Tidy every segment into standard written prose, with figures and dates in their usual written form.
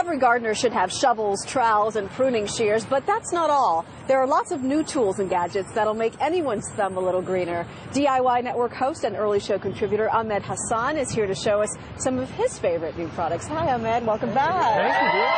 Every gardener should have shovels, trowels, and pruning shears, but that's not all. There are lots of new tools and gadgets that'll make anyone's thumb a little greener. DIY Network host and early show contributor Amhed Hassan is here to show us some of his favorite new products. Hi, Amhed. Welcome back. Thank you, dear.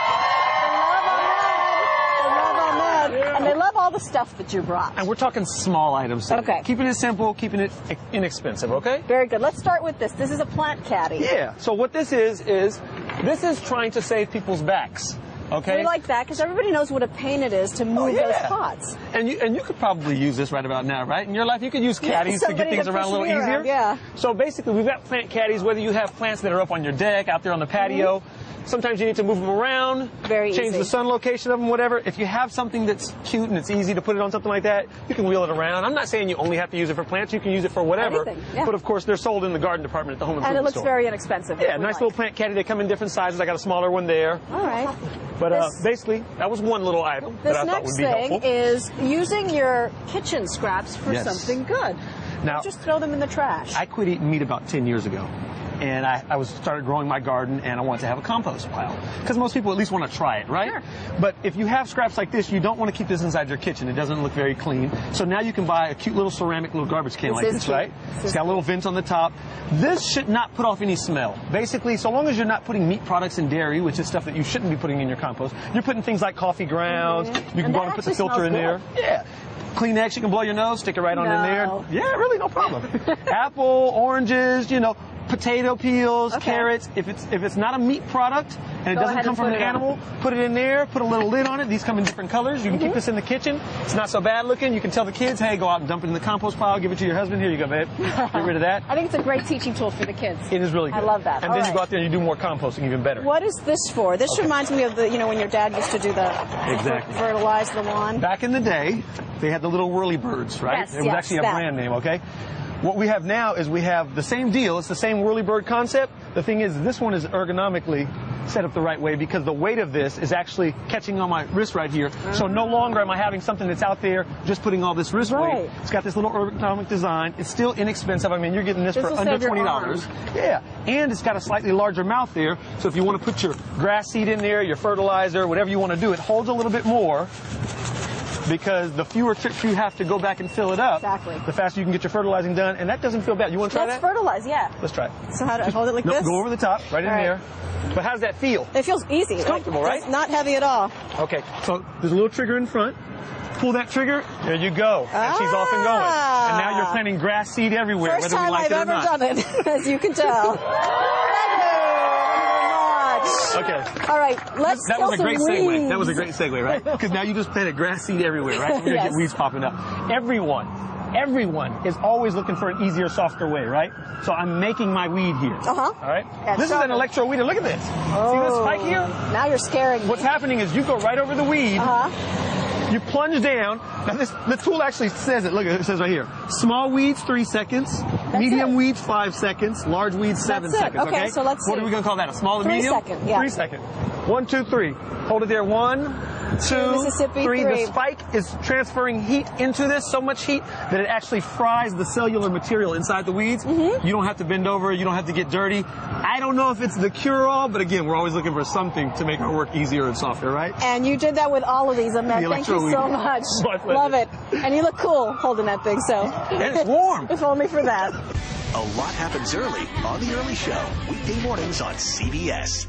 And they love all the stuff that you brought. And we're talking small items. Okay. Keeping it simple, keeping it inexpensive, okay? Very good. Let's start with this. This is a plant caddy. Yeah. So what this is this is trying to save people's backs. Okay. We like that because everybody knows what a pain it is to move those pots. And you could probably use this right about now, right? In your life, you could use caddies to get things around a little easier. Yeah. So basically, we've got plant caddies, whether you have plants that are up on your deck, out there on the patio. Sometimes you need to move them around, change the sun location of them, whatever. If you have something that's cute and it's easy to put it on something like that, you can wheel it around. I'm not saying you only have to use it for plants. You can use it for whatever. But of course, they're sold in the garden department at the home improvement store. And it looks very inexpensive. Yeah, nice little plant caddy. They come in different sizes. I got a smaller one there. All right. But basically, that was one little item that I thought would be helpful. This next thing is using your kitchen scraps for something good. Now, don't just throw them in the trash. I quit eating meat about 10 years ago. And I started growing my garden, and I wanted to have a compost pile. Because most people at least want to try it, right? Sure. But if you have scraps like this, you don't want to keep this inside your kitchen. It doesn't look very clean. So now you can buy a cute little ceramic little garbage can like this, right? It's got little vents on the top. This should not put off any smell. Basically, so long as you're not putting meat products and dairy, which is stuff that you shouldn't be putting in your compost, you're putting things like coffee grounds. You can go and put the filter in there. Yeah. Kleenex, you can blow your nose, stick it right on in there. Yeah, really, no problem. Apple, oranges, potato peels, carrots. If it's not a meat product and it doesn't come from an animal, put it in there, put a little lid on it. These come in different colors. You can keep this in the kitchen. It's not so bad looking. You can tell the kids, hey, go out and dump it in the compost pile, give it to your husband. Here you go, babe. Get rid of that. I think it's a great teaching tool for the kids. It is really good. I love that. And then you go out there and you do more composting, even better. What is this for? This reminds me of the, when your dad used to do the fertilize the lawn. Back in the day, they had the little whirly birds, right? Yes, it was actually a brand name, okay? What we have now is we have the same deal. It's the same whirlybird concept. The thing is, this one is ergonomically set up the right way because the weight of this is actually catching on my wrist right here. So no longer am I having something that's out there just putting all this wrist weight. It's got this little ergonomic design. It's still inexpensive. I mean, you're getting this for under $20. Yeah, and it's got a slightly larger mouth there. So if you want to put your grass seed in there, your fertilizer, whatever you want to do, it holds a little bit more. Because the fewer trips you have to go back and fill it up, the faster you can get your fertilizing done, and that doesn't feel bad. You want to try that? Let's fertilize, yeah. Let's try it. So how do I hold it like this? Go over the top, right in there. But how does that feel? It feels easy. It's comfortable, right? It's not heavy at all. Okay, so there's a little trigger in front. Pull that trigger, there you go. And she's off and going. And now you're planting grass seed everywhere, First whether we like it or not. I've ever done it, as you can tell. Okay. All right, that was a great segue. That was a great segue, right? Because now you just planted grass seed everywhere, right? We're going to get weeds popping up. Everyone is always looking for an easier, softer way, right? So I'm making my weed here. All right? This is an electro weeder. Look at this. See this spike here? Now you're scaring me. What's happening is you go right over the weed. You plunge down. Now the tool actually says it. Look, it says right here. Small weeds, 3 seconds. Medium weeds, 5 seconds. Large weeds, 7 seconds. Okay, so let's see. What are we going to call that? A small and medium? 3 seconds, yeah. 3 seconds. 1, 2, 3. Hold it there. 1, 2, 3. The spike is transferring heat into this, so much heat that it actually fries the cellular material inside the weeds. You don't have to bend over. You don't have to get dirty. I don't know if it's the cure-all, but again, we're always looking for something to make our work easier and softer, right? And you did that with all of these, Amhed. Thank you so much. Love it. And you look cool holding that thing, so. And it's warm. If only for that. A lot happens early on The Early Show, weekday mornings on CBS.